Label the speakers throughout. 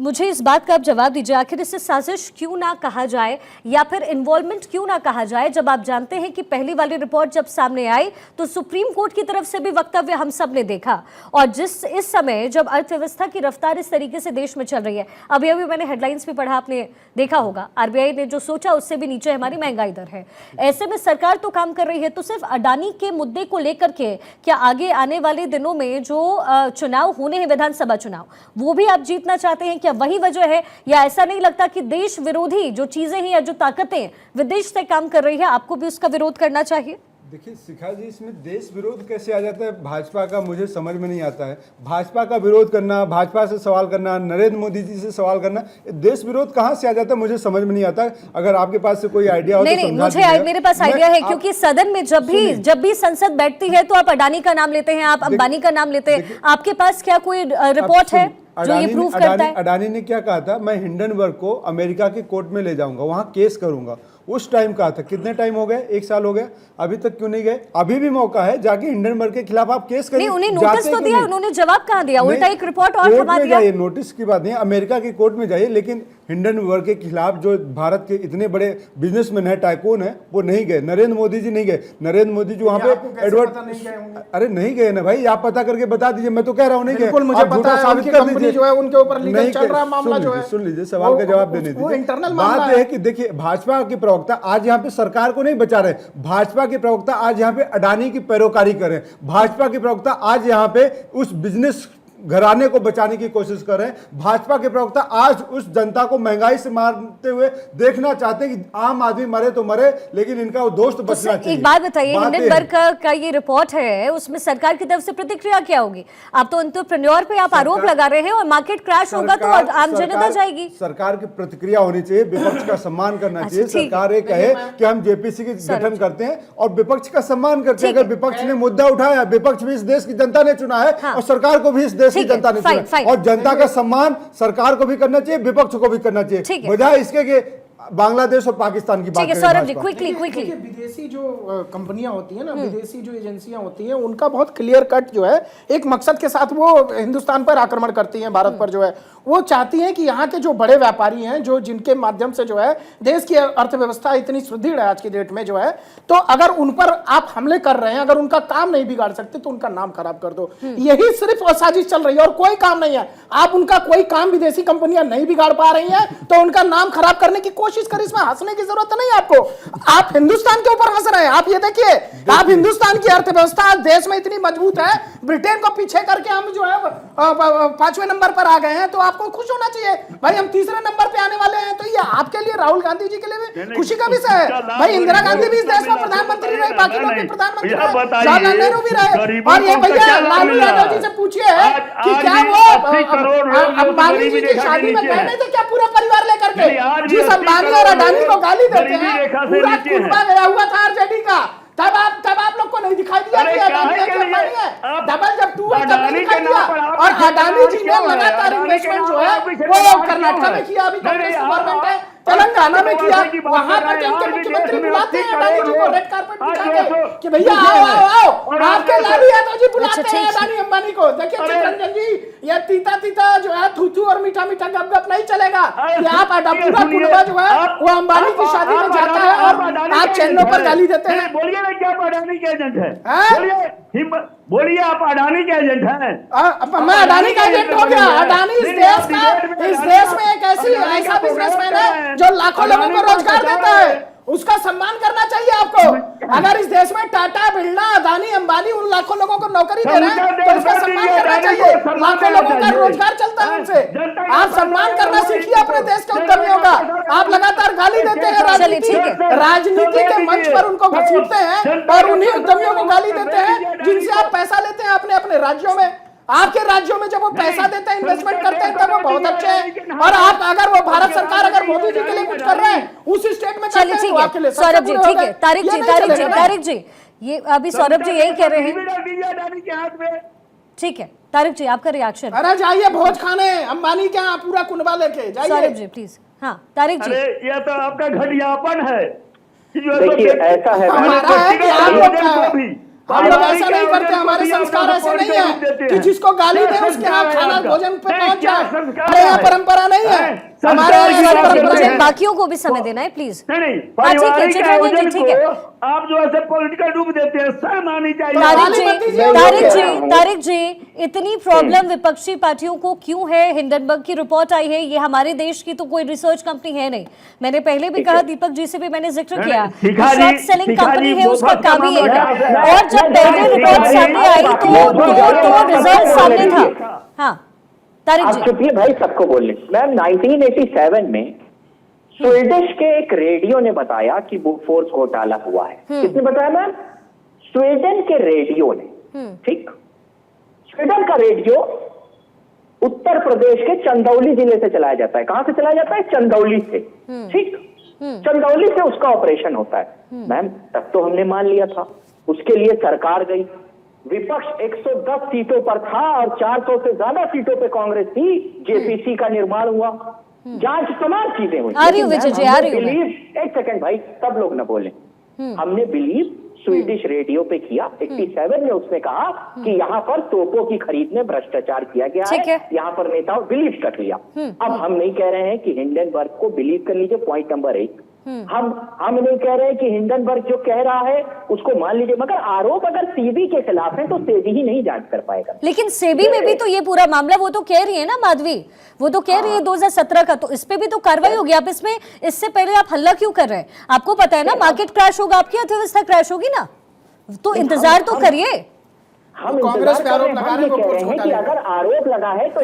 Speaker 1: मुझे इस बात का आप जवाब दीजिए, आखिर इसे साजिश क्यों ना कहा जाए या फिर इन्वॉल्वमेंट क्यों ना कहा जाए, जब आप जानते हैं कि पहली वाली रिपोर्ट जब सामने आई तो सुप्रीम कोर्ट की तरफ से भी वक्तव्य हम सब ने देखा, और इस समय जब अर्थव्यवस्था की रफ्तार इस तरीके से देश में चल रही है, अभी अभी मैंने हेडलाइंस भी पढ़ा, आपने देखा होगा, आरबीआई ने जो सोचा उससे भी नीचे हमारी महंगाई दर है। ऐसे में सरकार तो काम कर रही है, तो सिर्फ अडानी के मुद्दे को लेकर के क्या आगे आने वाले दिनों में जो चुनाव होने हैं, विधानसभा चुनाव, वो भी आप जीतना चाहते हैं? क्या वही वजह है, या ऐसा नहीं लगता कि देश विरोधी जो चीजें हैं या जो ताकतें विदेश से काम कर रही है, आपको भी उसका विरोध करना चाहिए?
Speaker 2: देखिए शिखा जी, इसमें देश विरोध कैसे आ जाता है भाजपा का, मुझे समझ में नहीं आता है। भाजपा का विरोध करना, भाजपा से सवाल करना, नरेंद्र मोदी जी से सवाल करना, देश विरोध कहाँ से आ जाता है मुझे समझ में नहीं आता है। अगर आपके पास से कोई आइडिया हो तो
Speaker 1: नहीं, मुझे मेरे पास आइडिया है, क्योंकि सदन में जब भी संसद बैठती है तो आप अडानी का नाम लेते हैं, आप अंबानी का नाम लेते हैं। आपके पास क्या कोई रिपोर्ट है जो ये प्रूव करता है?
Speaker 2: अडानी ने क्या कहा था, मैं हिंडनबर्ग को अमेरिका की कोर्ट में ले जाऊंगा, वहां केस करूंगा। उस टाइम कहा था, कितने टाइम हो गए, 1 साल हो गया, अभी तक क्यों नहीं गए? अभी भी मौका है, जाके हिंडनबर्ग के खिलाफ आप केस करिए।
Speaker 1: उन्हें नोटिस तो दिया, उन्होंने जवाब कहाँ दिया? उल्टा एक रिपोर्ट और थमा दिया।
Speaker 2: नोटिस की बात नहीं, अमेरिका की कोर्ट में जाइए, लेकिन हिंडनबर्ग के खिलाफ जो भारत के इतने बड़े बिजनेसमैन है, टाइकून है, वो नहीं गए। नरेंद्र मोदी जी नहीं गए। नरेंद्र मोदी जी वहां पे अरे नहीं गए ना भाई, आप पता करके बता दीजिए। मैं तो कह रहा हूँ नहीं गए,
Speaker 3: मुझे पता है उनकी कंपनी जो है उनके ऊपर लीगल चल रहा मामला जो है।
Speaker 2: सुन लीजिए, सवाल का जवाब देने दीजिए। बात यह है कि देखिए, भाजपा के प्रवक्ता आज यहाँ पे सरकार को नहीं बचा रहे, भाजपा के प्रवक्ता आज यहाँ पे अडानी की पैरोकारी कर रहे हैं। भाजपा के प्रवक्ता आज यहाँ पे उस बिजनेस घराने को बचाने की कोशिश कर रहे हैं। भाजपा के प्रवक्ता आज उस जनता को महंगाई से मारते हुए देखना चाहते हैं कि आम आदमी मरे तो मरे, लेकिन इनका वो दोस्त बचना चाहिए।
Speaker 1: एक बात बताइए, हिंडनबर्ग का ये रिपोर्ट है, उसमें सरकार की तरफ से प्रतिक्रिया क्या होगी? आप तो एंटरप्रेन्योर पे आप आरोप लगा रहे हैं, और मार्केट क्रैश होगा तो आम जनता जाएगी।
Speaker 2: सरकार की प्रतिक्रिया होनी चाहिए, विपक्ष का सम्मान करना चाहिए। सरकार ये कहे कि हम जेपीसी की गठन करते हैं और विपक्ष का सम्मान करते हैं। अगर विपक्ष ने मुद्दा उठाया, विपक्ष भी इस देश की जनता ने चुना है और सरकार को भी इस देश की जनता ने चुना, और जनता का सम्मान सरकार को भी करना चाहिए, विपक्ष को भी करना चाहिए, बजाय इसके कि बांग्लादेश और पाकिस्तान की बात करें।
Speaker 1: सौरभ जी, क्विकली
Speaker 3: विदेशी जो कंपनियां होती हैं ना, विदेशी जो एजेंसियां होती हैं, उनका बहुत क्लियर कट जो है एक मकसद के साथ वो हिंदुस्तान पर आक्रमण करती हैं, भारत पर जो है। वो चाहती हैं कि यहाँ के जो बड़े व्यापारी हैं, जो जिनके माध्यम से जो है देश की अर्थव्यवस्था इतनी सुदृढ़ है आज की डेट में जो है, तो अगर उन पर आप हमले कर रहे हैं, अगर उनका काम नहीं बिगाड़ सकते तो उनका नाम खराब कर दो। यही सिर्फ साजिश चल रही है और कोई काम नहीं है। आप उनका कोई काम विदेशी कंपनियां नहीं बिगाड़ पा रही हैं तो उनका नाम खराब करने की कोशिश कर, इसमें हंसने की जरूरत नहीं आपको। आप हिंदुस्तान के ऊपर हंस रहे हैं। आप ये देखिए, आप हिंदुस्तान की अर्थव्यवस्था देश में इतनी मजबूत है, ब्रिटेन को पीछे करके हम जो है 5वें नंबर पर आ गए हैं, तो आपको खुश होना चाहिए भाई। हम 3रे नंबर पे आने वाले हैं, तो ये आपके लिए, राहुल गांधी जी के लिए भी खुशी का विषय है भाई। इंदिरा गांधी भी इस देश में प्रधानमंत्री रहे, बाकी लोग भी प्रधानमंत्री रहे, जवाहरलाल नेहरू भी रहे। और ये भैया लालू यादव जी से पूछिए कि क्या वो अंबानी जी की शादी में गए नहीं थे क्या पूरा परिवार लेकर के? जिस अंबानी और अडानी को गाली देते हैं, पूरा कुनबा गया हुआ था आरजेडी का। तब आप लोग को नहीं दिखाई दिया कि अडानी है कि अंबानी है? डबल जब 2 है तब दिखाई दिया। और अडानी जी ने लगातार इन्वेस्टमेंट जो है वो कर्नाटक में किया, अभी कांग्रेस गवर्नमेंट है, तेलंगाना में किया। वहां पर उनके मुख्यमंत्री बुलाते हैं अडानी जी को रेड कार्पेट बिछा के कि भैया आओ आओ आओ। आपके लालू यादव जी बुलाते हैं अडानी अंबानी को। देखिए चित्ररंजन जी, ये तीता तीता जो है थू और मीठा मीठा गप नहीं चलेगा कि आप पूरा कुनबा जो है वो अंबानी की शादी में जाता है और आप चैनलों पर गाली देते हैं।
Speaker 4: बोलिए ना, क्या आप अडानी के एजेंट हैं? बोलिए आप अडानी के एजेंट हैं?
Speaker 3: मैं अडानी का एजेंट हो गया? अडानी इस देश में एक ऐसा बिजनेसमैन है जो लाखों लोगों को रोजगार देता है, उसका सम्मान करना चाहिए आपको। अगर इस देश में टाटा, बिरला, अदानी, अंबानी उन लाखों लोगों को नौकरी दे रहे हैं तो उसका सम्मान करना चाहिए। लाखों लोगों का रोजगार चलता है उनसे। आप सम्मान करना सीखिए अपने देश के उद्यमियों का। आप लगातार गाली देते हैं, राजनीति के मंच पर उनको घसीटते हैं और उन्हीं उद्यमियों को गाली देते हैं जिनसे आप पैसा लेते हैं अपने अपने राज्यों में। आपके राज्यों में जब वो पैसा देते हैं, इन्वेस्टमेंट करते हैं, तब वो बहुत अच्छे हैं। और आप अगर वो भारत सरकार अगर मोदी जी के लिए कुछ कर रहे हैं उस स्टेट में करते हैं तो आपके लिए
Speaker 1: सौरभ जी ठीक है। तारिक जी ये अभी सौरभ जी यही कह रहे हैं, ठीक है। तारिक जी आपका रिएक्शन?
Speaker 3: अरे जाइए भोज खाने अंबानी के यहाँ, पूरा कुनबा लेके जाइए।
Speaker 1: सौरभ जी प्लीज। हाँ तारिक जी,
Speaker 4: यह तो आपका घटियापन है।
Speaker 5: देखिए ऐसा है,
Speaker 3: तो हम लोग ऐसा नहीं करते, हमारे संस्कार ऐसे नहीं है कि जिसको गाली दे उसके यहाँ खाना भोजन पे पहुंच जाए। हमारे यहाँ परंपरा नहीं है, हमारे यहाँ परंपरा
Speaker 1: मुझे
Speaker 3: है।
Speaker 1: बाकियों को भी समय देना है प्लीज।
Speaker 4: नहीं,
Speaker 1: हाँ ठीक है
Speaker 4: पारिवारिक
Speaker 1: चित्ररंजन
Speaker 4: आयोजन
Speaker 1: जी, ठीक है।
Speaker 4: को आप जो है पॉलिटिकल डूब देते हैं, शर्म आनी चाहिए।
Speaker 1: तारिक जी, इतनी प्रॉब्लम विपक्षी पार्टियों को क्यों है? हिंडनबर्ग की रिपोर्ट आई है, ये हमारे देश की तो कोई रिसर्च कंपनी है नहीं। मैंने पहले भी कहा, दीपक जी से भी मैंने जिक्र किया, शॉर्ट सेलिंग कंपनी है, उसका काम ही है। और जब पहले रिपोर्ट सामने आई तो रिजल्ट सामने था। हाँ तारिक
Speaker 5: आप
Speaker 1: जी,
Speaker 5: चुपिए भाई, सबको बोलने। मैम 1987 में स्वीडिश के एक रेडियो ने बताया कि बोफोर्स घोटाला हुआ है। किसने बताया मैम? स्वीडन के रेडियो ने। ठीक, स्वीडन का रेडियो उत्तर प्रदेश के चंदौली जिले से चलाया जाता है। कहां से चलाया जाता है? चंदौली से। ठीक, चंदौली से उसका ऑपरेशन होता है। मैम तब तो हमने मान लिया था, उसके लिए सरकार गई, विपक्ष 110 सीटों पर था और 400 से ज्यादा सीटों पे कांग्रेस थी। जेपीसी का निर्माण हुआ, जांच, तमाम चीजें हुई।
Speaker 1: आ रही हूँ विजय जी, आ रही हूँ मैं।
Speaker 5: एक सेकंड भाई, सब लोग न बोले। हमने बिलीव स्वीडिश रेडियो पे किया। 87 में उसने कहा कि यहाँ पर तोपों की खरीद में भ्रष्टाचार किया गया
Speaker 1: ठीक है।
Speaker 5: यहाँ पर नेताओं बिलीव कर लिया। अब हम नहीं कह रहे हैं कि हिंडनबर्ग को बिलीव कर लीजिए, पॉइंट नंबर 1। हम नहीं कह रहे हैं कि हिंडनबर्ग जो कह रहा है उसको मान लीजिए, मगर आरोप अगर सेबी के खिलाफ है तो सेबी ही नहीं जांच कर पाएगा।
Speaker 1: लेकिन सेबी में भी तो ये पूरा मामला, वो तो कह रही है ना माधवी, वो तो कह रही है 2017 का, तो इस पे भी तो कार्रवाई होगी। आप इसमें इससे पहले आप हल्ला क्यों कर रहे हैं? आपको पता है ना मार्केट क्रैश होगा, आपकी अर्थव्यवस्था क्रैश होगी ना, तो इंतजार तो करिए।
Speaker 5: हम
Speaker 3: कांग्रेस पे आरोप लगा रहे हैं,
Speaker 5: कह रहे हैं कि अगर आरोप लगा है तो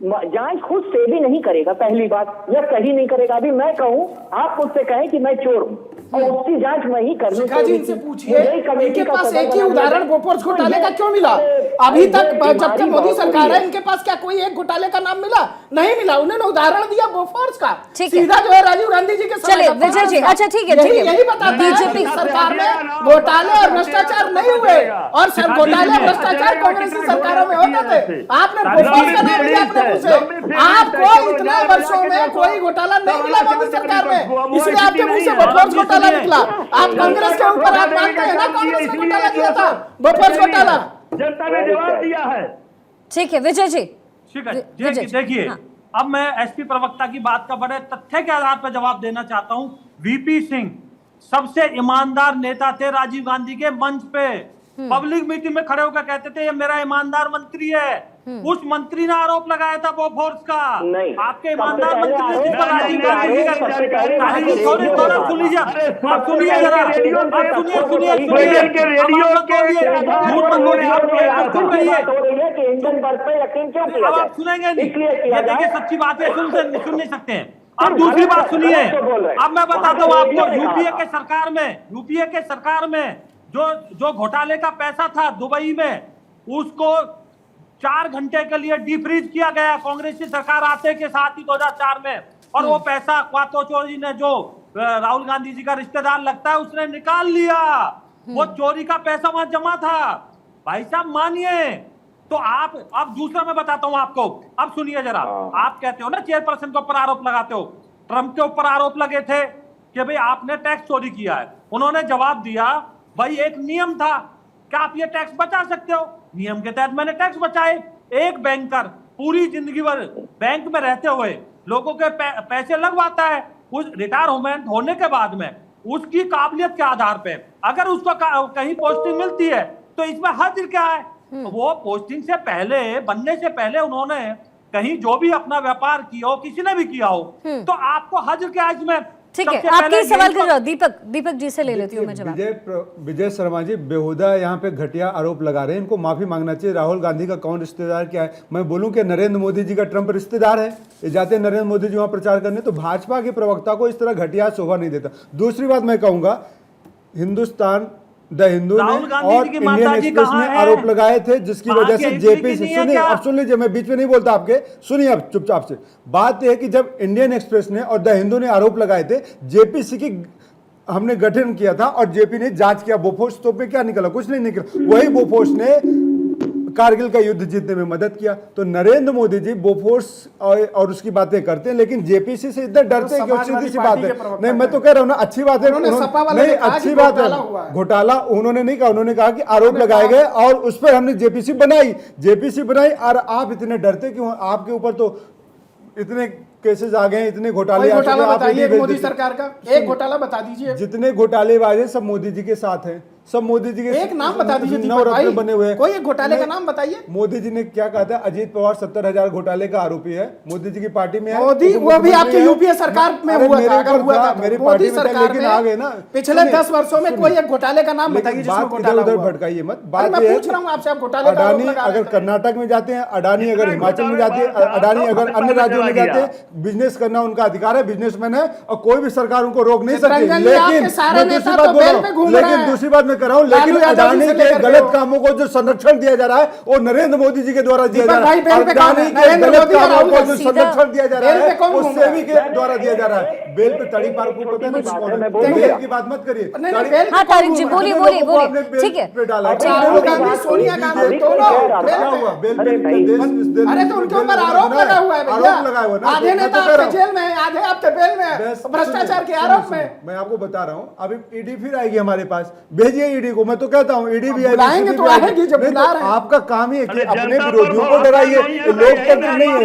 Speaker 5: जांच खुद से भी नहीं करेगा, पहली बात, या कहीं नहीं करेगा। अभी मैं कहूं, आप मुझसे कहें कि मैं चोर हूं और उसकी जांच मैं ही करनी
Speaker 3: शिखा जी, इनसे पूछिए, इनके पास एक ही उदाहरण बोफोर्स घोटाले का क्यों मिला? अभी तक जब तक मोदी सरकार है, इनके पास क्या कोई एक घोटाले का नाम मिला? नहीं मिला। उन्होंने उदाहरण दिया बोफोर्स का, सीधा जो है राजीव गांधी जी के समय
Speaker 1: चलिए
Speaker 3: का
Speaker 1: विजय जी,
Speaker 3: बोफोर्स का।
Speaker 1: अच्छा ठीक है, ठीक है।
Speaker 3: यही बताता है बीजेपी सरकार में घोटाले और भ्रष्टाचार नहीं हुए, और सब घोटाले और भ्रष्टाचार कांग्रेस की सरकारों में होते थे। आपने बोफोर्स का नाम लिया अपने मुंह से। आपको इतने वर्षों में कोई घोटाला नहीं मिला मोदी सरकार में, इसलिए आपके मुंह से बोफोर्स घोटाला निकला। आप कांग्रेस के ऊपर आप मानते हैं ना, कांग्रेस ने घोटाला किया था, बोफोर्स घोटाला।
Speaker 4: जनता ने जवाब दिया है।
Speaker 1: ठीक है विजय जी,
Speaker 6: ठीक है।
Speaker 1: विजय जी,
Speaker 6: देखिए,
Speaker 1: हाँ।
Speaker 6: अब मैं एसपी प्रवक्ता की बात का बड़े तथ्य के आधार पर जवाब देना चाहता हूं। वीपी सिंह सबसे ईमानदार नेता थे राजीव गांधी के मंच पे, पब्लिक मीटिंग में खड़े होकर कहते थे ये मेरा ईमानदार मंत्री है। उस मंत्री ने आरोप लगाया था बोफोर्स का।
Speaker 5: नहीं,
Speaker 6: आपके ईमानदार
Speaker 5: सबसे
Speaker 6: मंत्री ने
Speaker 5: पहले
Speaker 6: जिस पर राजीव गांधी जी का सुन लीजिए, आप सुनेंगे नहीं, ये देखिए सच्ची बात है, सुन नहीं सकते हैं। अब दूसरी बात सुनिए, अब मैं बताता हूँ आपको, यूपीए के सरकार में जो घोटाले का पैसा था दुबई में, उसको 4 घंटे के लिए डिफ्रीज किया गया कांग्रेस की सरकार आते के साथ ही 2004 में। और वो पैसा क्वातो चोरी ने, जो राहुल गांधी जी का रिश्तेदार लगता है, उसने निकाल लिया। वो चोरी का पैसा वहां जमा था। भाई साहब मानिए, तो आप, अब दूसरा मैं बताता हूं आपको, अब सुनिए जरा। आप कहते हो ना चेयरपर्सन के ऊपर आरोप लगाते हो, ट्रंप के ऊपर आरोप लगे थे कि भाई आपने टैक्स चोरी किया है। उन्होंने जवाब दिया, भाई एक नियम था, क्या आप ये टैक्स बचा सकते हो? नियम के तहत मैंने टैक्स बचाए। एक बैंकर पूरी जिंदगी भर बैंक में रहते हुए लोगों के पैसे लगवाता है, उस रिटायरमेंट होने के बाद में उसकी काबिलियत के आधार पे अगर उसको कहीं पोस्टिंग मिलती है तो इसमें हर्ज क्या है? वो पोस्टिंग से पहले, बनने से पहले उन्होंने कहीं जो भी अपना व्यापार किया हो, किसी ने भी किया हो, तो आपको हर्ज क्या है इसमें?
Speaker 1: ठीक है, आपके सवाल का जवाब दीपक जी से ले लेती हूँ मैं जवाब।
Speaker 2: विजय शर्मा जी बेहुदा यहाँ पे घटिया आरोप लगा रहे हैं, इनको माफी मांगना चाहिए। राहुल गांधी का कौन रिश्तेदार क्या है? मैं बोलूं कि नरेंद्र मोदी जी का ट्रंप रिश्तेदार है, ये जाते हैं नरेंद्र मोदी जी वहां प्रचार करने, तो भाजपा के प्रवक्ता को इस तरह घटिया शोभा नहीं देता। दूसरी बात मैं कहूंगा, हिंदुस्तान द हिंदू ने और इंडियन एक्सप्रेस ने आरोप लगाए थे, जिसकी वजह से जेपीसी, सुनिए अब सुन लीजिए, मैं बीच में नहीं बोलता आपके, सुनिए अब चुपचाप से। बात यह है कि जब इंडियन एक्सप्रेस ने और द हिंदू ने आरोप लगाए थे, जेपीसी की हमने गठन किया था और जेपी ने जांच किया, बोफोर्स तो पे क्या निकला? कुछ नहीं निकला। वही बोफोर्स ने कारगिल का युद्ध जीतने में मदद किया। तो नरेंद्र मोदी जी बोफोर्स और उसकी बातें करते हैं, लेकिन जेपीसी से इतना डरते हैं कि सीधी सी बात है। नहीं, मैं तो कह रहा हूँ ना, अच्छी बात है, नहीं अच्छी बात है, घोटाला उन्होंने नहीं कहा, उन्होंने कहा कि आरोप लगाए गए और उस पर हमने जेपीसी बनाई और आप इतने डरते क्यों? आपके ऊपर तो इतने केसेस आ गए, इतने घोटाले आ चुके हैं। आप
Speaker 3: मोदी सरकार का एक घोटाला बता दीजिए।
Speaker 2: जितने घोटालेबाज हैं सब मोदी जी के साथ हैं, सब मोदी जी के।
Speaker 3: एक नाम बता दीजिए,
Speaker 2: नवरत्न बने हुए हैं।
Speaker 3: कोई एक घोटाले का नाम बताइए।
Speaker 2: मोदी जी ने क्या कहा था? अजीत पवार 70,000 घोटाले का आरोपी है, मोदी जी की पार्टी में है।
Speaker 3: मोदी वो भी आपके यूपीए सरकार में हुआ था, अगर हुआ था
Speaker 2: मेरी पार्टी में था, लेकिन आ गए ना।
Speaker 3: पिछले 10 वर्षों में कोई एक घोटाले का नाम बताइए जिसमें घोटाला हुआ।
Speaker 2: भटकाइए मत,
Speaker 3: बात मैं पूछ रहा हूं आपसे, आप घोटाले का
Speaker 2: अडानी अगर कर्नाटक में जाते हैं, अडानी अगर हिमाचल में जाते हैं, अडानी अगर अन्य राज्यों में जाते हैं, बिजनेस करना उनका अधिकार है, बिजनेसमैन है और कोई भी सरकार उनको रोक नहीं सकती। लेकिन दूसरी बात मैं कर रहा हूँ, लेकिन अडानी के गलत कामों को जो संरक्षण दिया जा रहा है वो नरेंद्र मोदी जी के द्वारा दिया जा रहा है। अडानी के गलत कामों को जो संरक्षण दिया जा रहा है वो सेबी के द्वारा दिया जा रहा है। बेल पे तड़ी पार को पता नहीं, बेल की बात मत करिए।
Speaker 1: हाँ तारिक जी बोलिए बोलिए बोलिए, ठीक है।
Speaker 3: राहुल गांधी, सोनिया गांधी दोनों अरे तो उनके ऊपर आरोप लगा हुआ है भैया, आधे नेता आपके जेल में, आधे आपके बेल में, भ्रष्टाचार के आरोप में।
Speaker 2: मैं आपको बता रहा हूँ, अभी ईडी फिर आएगी हमारे पास, भेजिए ईडी को। मैं तो कहता हूँ ईडी भी
Speaker 3: बुलाएंगे तो आएगी, जब बुला रहे हैं।
Speaker 2: आपका काम ही है कि अपने विरोधियों को डराइए, लोकतंत्र नहीं है।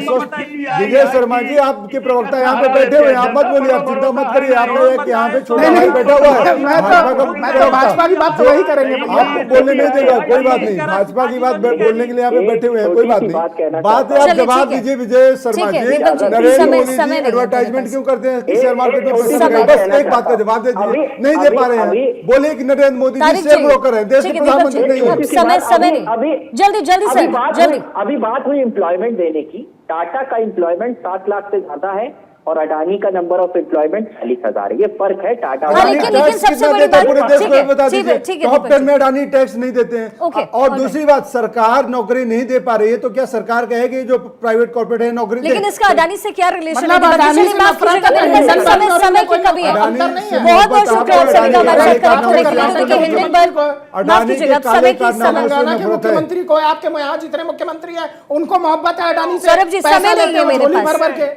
Speaker 2: विजय शर्मा जी आपके प्रवक्ता यहाँ पे बैठे हुए हैं, आप मत बोलिए, आप चिंता मत करिए। आपने यहाँ पे छोटा भाई बैठा हुआ है,
Speaker 3: भाजपा की बात तो वही करेंगे,
Speaker 2: आपको बोलने नहीं देगा, कोई बात नहीं। भाजपा की बात बोलने के लिए यहाँ पे बैठे हुए हैं, कोई बात नहीं। बात है, आप जवाब दीजिए विजय शर्मा जी। नरेंद्र मोदी जी एडवर्टाइजमेंट क्यों करते हैं शेयर मार्केट में? बस एक बात का जवाब दे दीजिए, नहीं दे पा रहे हैं। बोलिए कि नरेंद्र मोदी जी शेयर ब्रोकर है, देश के प्रधानमंत्री नहीं है।
Speaker 1: समय नहीं, जल्दी जल्दी सर, जल्दी।
Speaker 5: अभी बात हुई एम्प्लॉयमेंट देने की। टाटा का एम्प्लॉयमेंट 7 लाख से ज्यादा है और अडानी का नंबर ऑफ एम्प्लॉयमेंट 40,000 है। ये फर्क है टाटा।
Speaker 1: लेकिन सबसे बड़ी बात,
Speaker 2: पूरे देश को बता
Speaker 1: ठीक
Speaker 2: दीजिए,
Speaker 1: है,
Speaker 2: टॉप 10 में अडानी टैक्स नहीं देते हैं। और दूसरी बात, सरकार नौकरी नहीं दे पा रही है, तो क्या सरकार कहेगी जो प्राइवेट कॉर्पोरेट है नौकरी?
Speaker 1: लेकिन इसका अडानी से क्या रिलेशन है?
Speaker 3: मतलब अडानी से
Speaker 1: समय की कमी है। बहुत बहुत शुक्रिया आप सभी का हमारे साथ कनेक्ट होने के लिए। देखिए हिंडनबर्ग, माफ कीजिएगा, समय की
Speaker 3: तेलंगाना के मुख्यमंत्री को, आपके यहाँ जितने मुख्यमंत्री हैं उनको मोहब्बत है अडानी से।
Speaker 1: सौरभ जी समय नहीं है मेरे पास।